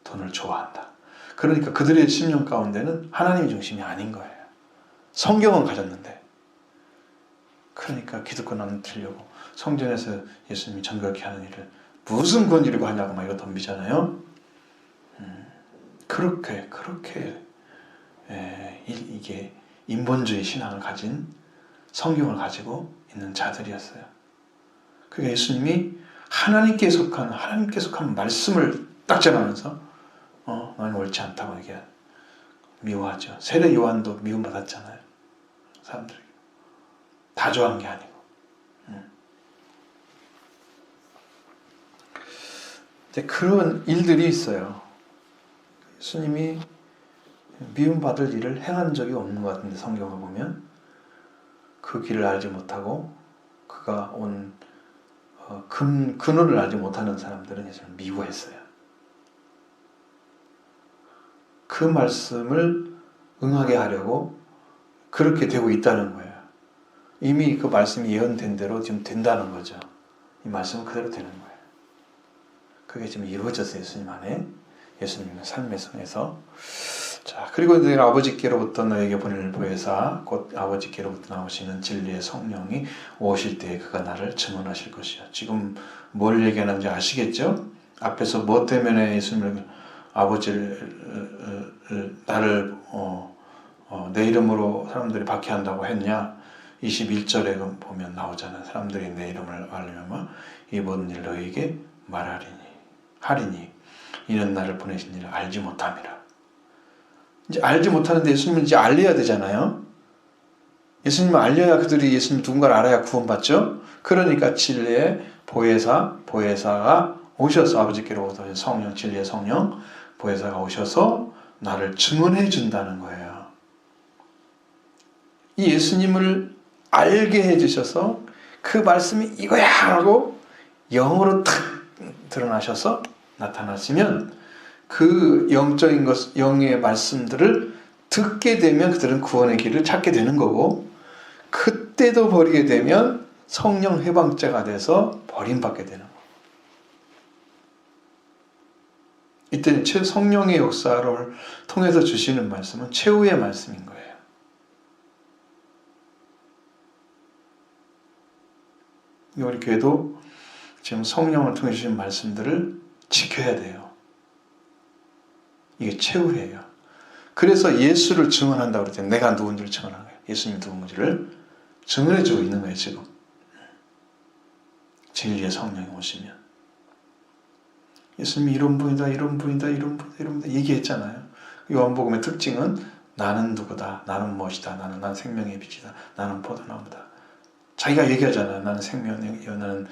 Speaker 1: 돈을 좋아한다. 그러니까 그들의 심령 가운데는 하나님의 중심이 아닌 거예요. 성경은 가졌는데 그러니까 기득권을 들려고 성전에서 예수님이 정결케 하는 일을 무슨 권위로 하냐고 막 이거 덤비잖아요. 그렇게 이게 인본주의 신앙을 가진 성경을 가지고 있는 자들이었어요. 그러니까 예수님이 하나님께 속한 말씀을 딱 전하면서 너는 옳지 않다고 이게 미워하죠. 세례 요한도 미움받았잖아요. 사람들이 다 좋아한 게 아니고. 이제 그런 일들이 있어요. 예수님이 미움받을 일을 행한 적이 없는 것 같은데 성경을 보면 그 길을 알지 못하고 그가 온 근원을 알지 못하는 사람들은 예수님을 미워했어요. 그 말씀을 응하게 하려고 그렇게 되고 있다는 거예요. 이미 그 말씀이 예언된 대로 지금 된다는 거죠. 이 말씀은 그대로 되는 거예요. 그게 지금 이루어졌어요. 예수님 안에. 예수님의 삶의 속에서. 자, 그리고 내가 아버지께로부터 너에게 보낼 보혜사 곧 아버지께로부터 나오시는 진리의 성령이 오실 때에 그가 나를 증언하실 것이요. 지금 뭘 얘기하는지 아시겠죠? 앞에서 뭐 때문에 예수님을 아버지를 나를 내 이름으로 사람들이 박해한다고 했냐? 21절에 보면 나오잖아요. 사람들이 내 이름을 알려면 이 모든 일 너에게 하리니 이는 나를 보내신 일을 알지 못함이라. 이제 알지 못하는데 예수님은 이제 알려야 되잖아요. 예수님을 알려야 그들이 예수님 누군가를 알아야 구원받죠. 그러니까 진리의 보혜사가 오셔서 아버지께로부터 성령, 진리의 성령 보혜사가 오셔서 나를 증언해 준다는 거예요. 이 예수님을 알게 해주셔서 그 말씀이 이거야 하고 영으로 탁 드러나셔서 나타나시면 그 영적인 것, 영의 말씀들을 듣게 되면 그들은 구원의 길을 찾게 되는 거고, 그때도 버리게 되면 성령 해방자가 돼서 버림받게 되는 거예요. 이때는 성령의 역사를 통해서 주시는 말씀은 최후의 말씀인 거예요. 우리 교회도 지금 성령을 통해 주신 말씀들을 지켜야 돼요. 이게 최후예요. 그래서 예수를 증언한다고 그랬더니 내가 누군지를 증언하는 거예요. 예수님이 누군지를 증언해주고 있는 거예요, 지금. 진리의 성령이 오시면. 예수님이 이런 분이다 얘기했잖아요. 요한복음의 특징은 나는 누구다, 나는 무엇이다, 나는 생명의 빛이다, 나는 포도나무다. 자기가 얘기하잖아요. 나는 생명이요, 나는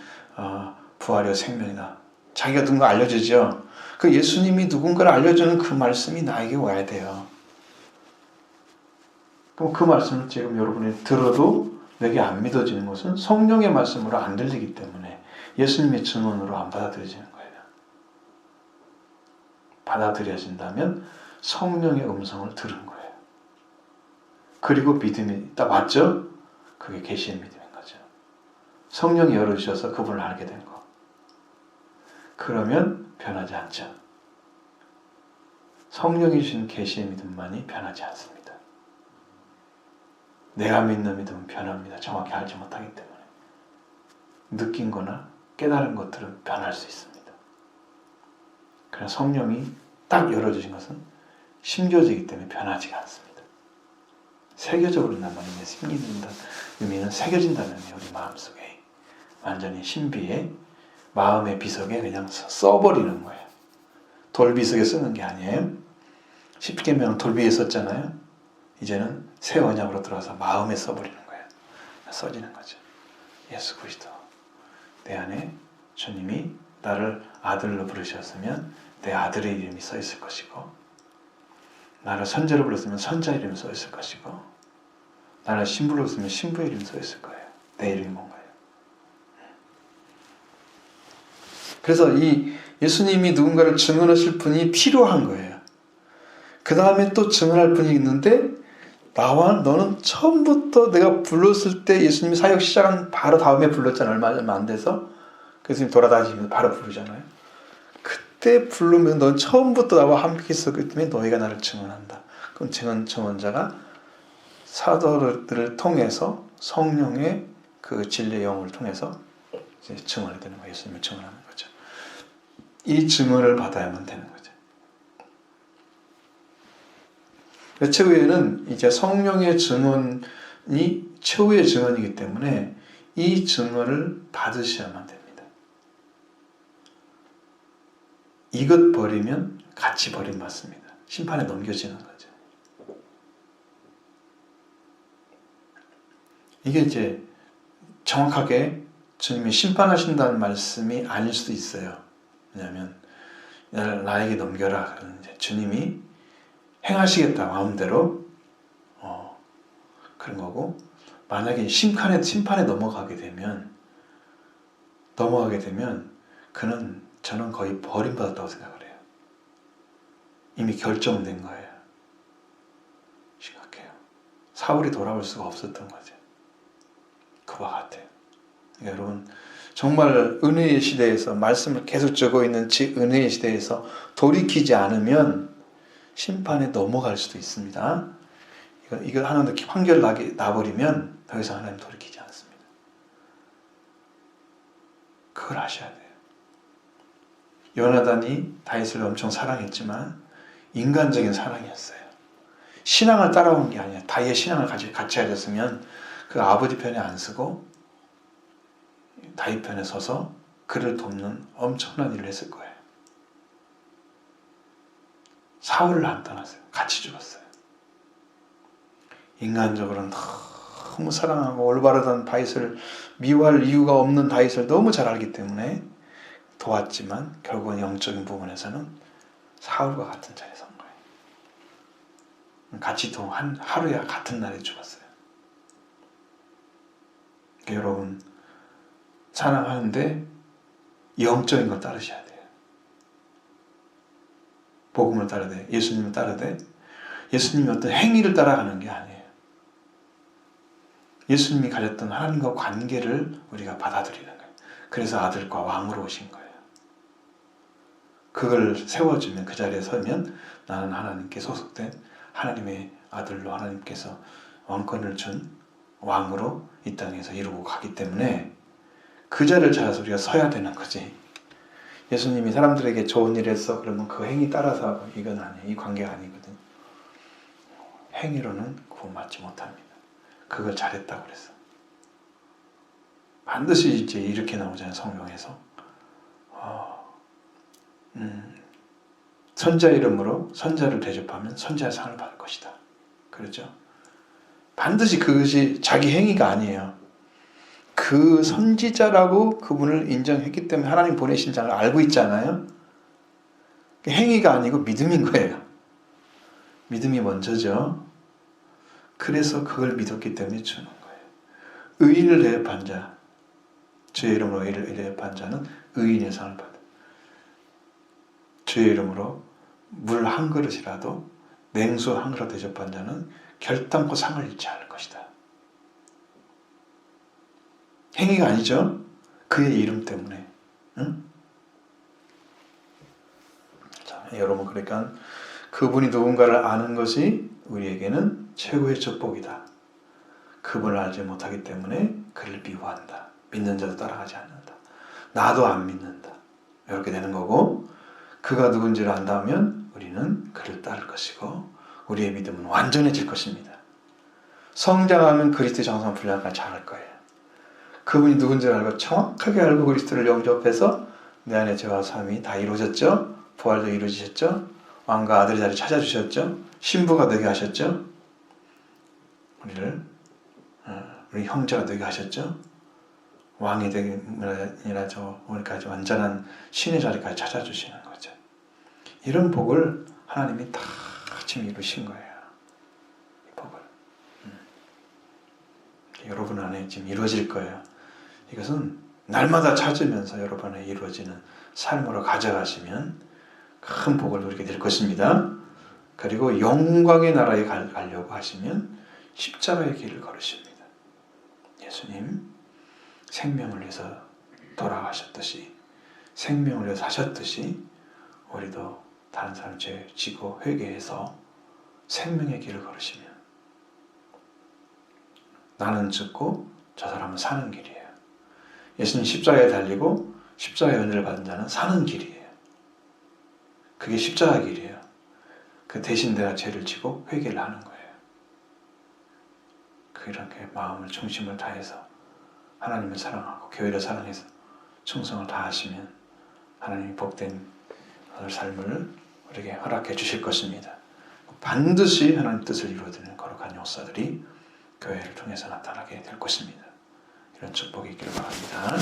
Speaker 1: 부활이요 생명이다. 자기가 누군가 알려주죠. 그 예수님이 누군가를 알려주는 그 말씀이 나에게 와야 돼요. 그럼 그 말씀을 지금 여러분이 들어도 내게 안 믿어지는 것은 성령의 말씀으로 안 들리기 때문에 예수님의 증언으로 안 받아들여지는 거예요. 받아들여진다면 성령의 음성을 들은 거예요. 그리고 믿음이 딱 맞죠? 그게 계시의 믿음인 거죠. 성령이 열어주셔서 그분을 알게 된 거. 그러면 변하지 않죠. 성령이 주신 계시의 믿음만이 변하지 않습니다. 내가 믿는 믿음은 변합니다. 정확히 알지 못하기 때문에. 느낀 거나 깨달은 것들은 변할 수 있습니다. 그러나 성령이 딱 열어주신 것은 심겨지기 때문에 변하지가 않습니다. 세계적으로 남아있는 심기는 의미는 새겨진다는 의미, 우리 마음속에 완전히 신비에 마음의 비석에 그냥 써버리는 거예요. 돌비석에 쓰는 게 아니에요. 십계명은 돌비에 썼잖아요. 이제는 새 언약으로 들어와서 마음에 써버리는 거예요. 써지는 거죠. 예수 그리스도. 내 안에 주님이 나를 아들로 부르셨으면 내 아들의 이름이 써 있을 것이고, 나를 선자로 불렀으면 선자 이름이 써 있을 것이고, 나를 신부로 불렀으면 신부의 이름이 써 있을 거예요. 내 이름이 뭔가요? 그래서 이 예수님이 누군가를 증언하실 분이 필요한 거예요. 그 다음에 또 증언할 분이 있는데, 너는 처음부터 내가 불렀을 때 예수님이 사역 시작한 바로 다음에 불렀잖아요. 얼마 안 돼서. 예수님 돌아다니면서 바로 부르잖아요. 그때 부르면 넌 처음부터 나와 함께 있었기 때문에 너희가 나를 증언한다. 그럼 증언자가 사도들을 통해서 성령의 그 진리의 영을 통해서 이제 증언이 되는 거예요. 예수님을 증언하는 거죠. 이 증언을 받아야만 되는 거죠. 최후에는 이제 성령의 증언이 최후의 증언이기 때문에 이 증언을 받으셔야만 됩니다. 이것 버리면 같이 버림받습니다. 심판에 넘겨지는 거죠. 이게 이제 정확하게 주님이 심판하신다는 말씀이 아닐 수도 있어요. 왜냐하면 나에게 넘겨라. 그러는 이제 주님이 행하시겠다 마음대로 그런 거고, 만약에 심판에 넘어가게 되면 저는 거의 버림받았다고 생각을 해요. 이미 결정된 거예요. 심각해요. 사울이 돌아올 수가 없었던 거죠. 그와 같아요. 그러니까 여러분 정말 은혜의 시대에서 말씀을 계속 적어 있는 은혜의 시대에서 돌이키지 않으면 심판에 넘어갈 수도 있습니다. 이거 하는 판결 나버리면 더 이상 하나님 돌이키지 않습니다. 그걸 아셔야 돼요. 요나단이 다윗을 엄청 사랑했지만 인간적인 사랑이었어요. 신앙을 따라온 게 아니에요. 다윗의 신앙을 같이 가졌으면 그 아버지 편에 안 서고 다윗 편에 서서 그를 돕는 엄청난 일을 했을 거예요. 사울을 안 떠났어요. 같이 죽었어요. 인간적으로는 너무 사랑하고 올바르던 다윗을 미워할 이유가 없는 다윗을 너무 잘 알기 때문에 도왔지만 결국은 영적인 부분에서는 사울과 같은 자리에 선 거예요. 같이 하루에 같은 날에 죽었어요. 그러니까 여러분 사랑하는데 영적인 걸 따르셔야 돼요. 복음을 따르되 예수님을 따르되 예수님이 어떤 행위를 따라가는 게 아니에요. 예수님이 가졌던 하나님과 관계를 우리가 받아들이는 거예요. 그래서 아들과 왕으로 오신 거예요. 그걸 세워주면 그 자리에 서면 나는 하나님께 소속된 하나님의 아들로 하나님께서 왕권을 준 왕으로 이 땅에서 이루고 가기 때문에 그 자리를 찾아서 우리가 서야 되는 거지. 예수님이 사람들에게 좋은 일 했어 그러면 그 행위 따라서 이건 아니에요. 이 관계가 아니거든. 행위로는 구원받지 못합니다. 그걸 잘했다고 그랬어. 반드시 이제 이렇게 나오잖아요. 성경에서 선자 이름으로 선자를 대접하면 선자의 상을 받을 것이다. 그렇죠? 반드시 그것이 자기 행위가 아니에요. 그 선지자라고 그분을 인정했기 때문에 하나님 보내신 자를 알고 있잖아요. 행위가 아니고 믿음인 거예요. 믿음이 먼저죠. 그래서 그걸 믿었기 때문에 주는 거예요. 의인을 대접한 자, 주의 이름으로 의인을 대접한 자는 의인의 상을 받아요. 주의 이름으로 물 한 그릇이라도 냉수 한 그릇 대접한 자는 결단코 상을 잃지 않을 것이다. 행위가 아니죠. 그의 이름 때문에. 응? 자, 여러분 그러니까 그분이 누군가를 아는 것이 우리에게는 최고의 축복이다. 그분을 알지 못하기 때문에 그를 미워한다. 믿는 자도 따라가지 않는다. 나도 안 믿는다. 이렇게 되는 거고 그가 누군지를 안다면 우리는 그를 따를 것이고 우리의 믿음은 완전해질 것입니다. 성장하면 그리스도의 정상 분량까지 잘할 거예요. 그분이 누군지를 알고 정확하게 알고 그리스도를 영접해서 내 안에 죄와 사함이 다 이루어졌죠. 부활도 이루어지셨죠. 왕과 아들의 자리를 찾아주셨죠. 신부가 되게 하셨죠. 우리 형제가 되게 하셨죠. 왕이 되게 아니라 우리까지 완전한 신의 자리까지 찾아주시는 거죠. 이런 복을 하나님이 다 지금 이루신 거예요. 이 복을. 여러분 안에 지금 이루어질 거예요. 이것은 날마다 찾으면서 여러분 안에 이루어지는 삶으로 가져가시면 큰 복을 누리게 될 것입니다. 그리고 영광의 나라에 가려고 하시면 십자가의 길을 걸으십니다. 예수님 생명을 위해서 돌아가셨듯이 생명을 위해서 하셨듯이 우리도 다른 사람 죄 지고 회개해서 생명의 길을 걸으시면 나는 죽고 저 사람은 사는 길이에요. 예수님 십자가에 달리고 십자가의 은혜를 받은 자는 사는 길이에요. 그게 십자가 길이에요. 그 대신 내가 죄를 지고 회개를 하는 거예요. 그렇게 마음을 중심을 다해서 하나님을 사랑하고 교회를 사랑해서 충성을 다하시면 하나님이 복된 삶을 우리에게 허락해 주실 것입니다. 반드시 하나님 뜻을 이루어드리는 거룩한 역사들이 교회를 통해서 나타나게 될 것입니다. 이런 축복이 있기를 바랍니다.